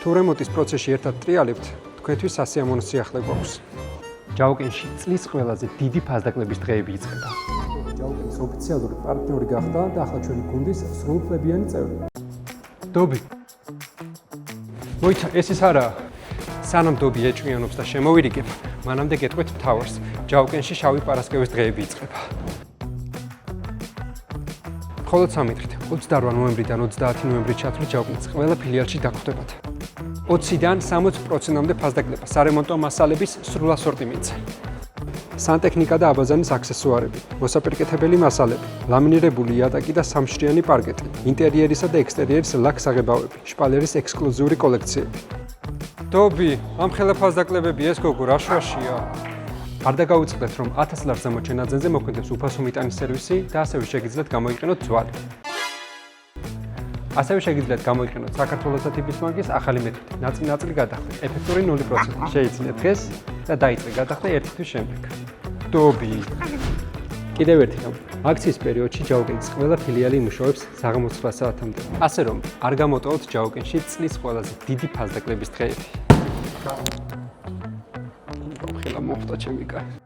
თუ რემონტის პროცესში ერთად ტრიალებთ, თქვენთვის სასიამოვნო სიახლე გვაქვს. ჯაუკენში წლის ყველაზე დიდი ფასდაკლების დღეები იწყება. ჯაუკენის ოფიციალური პარტნიორი გახდა და ახლა ჩვენი გუნდის სრულუფლებიანი წევრი. დობი. მოიცა, ეს ის არაა. სანამ დობი ეჭვიანობს და შემოვირიგებ, მანამდე გეტყვით მთავარს. ჯაუკენში შავი პარასკევის დღეები იწყება. მხოლოდ 3 დღით, 28 ნოემბრიდან 30 ნოემბრის ჩათვლით ჯაუკენის ყველა ფილიალში დაგხვდებათ. 20-დან 60%-მდე ფასდაკლება, სარემონტო მასალების სრულ ასორტიმენტზე. სანტექნიკა და აბაზანის აქსესუარები, მოსაპირკეთებელი მასალები, ლამინირებული იატაკი და სამშრიანი პარკეტი, ინტერიერისა და ექსტერიერის ლაქ საღებავები, შპალერის ექსკლუზიური კოლექციები. დობი, ამ ხელა ფასდაკლებები ეს გოგო რა შვაშია. არ დაგაუწყდეთ, რომ 1000 ლარს ზემოჩენ ნაძენზე მოქმედებს უფასო მიტანის სერვისი და ასევე შეგიძლიათ გამოიყენოთ ძვალი. ასევე შეგიძლიათ გამოიყენოთ საქართველოს ათიბის ბანკის ახალი მეთოდი, ნაწილ-ნაწილი გადახდა, ეფექტური 0%. შეიძინეთ დღეს და დაიწყე გადახდა 1 თვის შემდეგ. დობი. კიდევ ერთი რამ. აქციის პერიოდში ჯაუკენის ყველა ფილიალი იმუშავებს საღამოს 9 საათამდე. ასე რომ, არ გამოტოვოთ ჯაუკენში წლის ყველაზე დიდი ფასდაკლების დღეები. ხელა მოხდა ჩემი კაცი.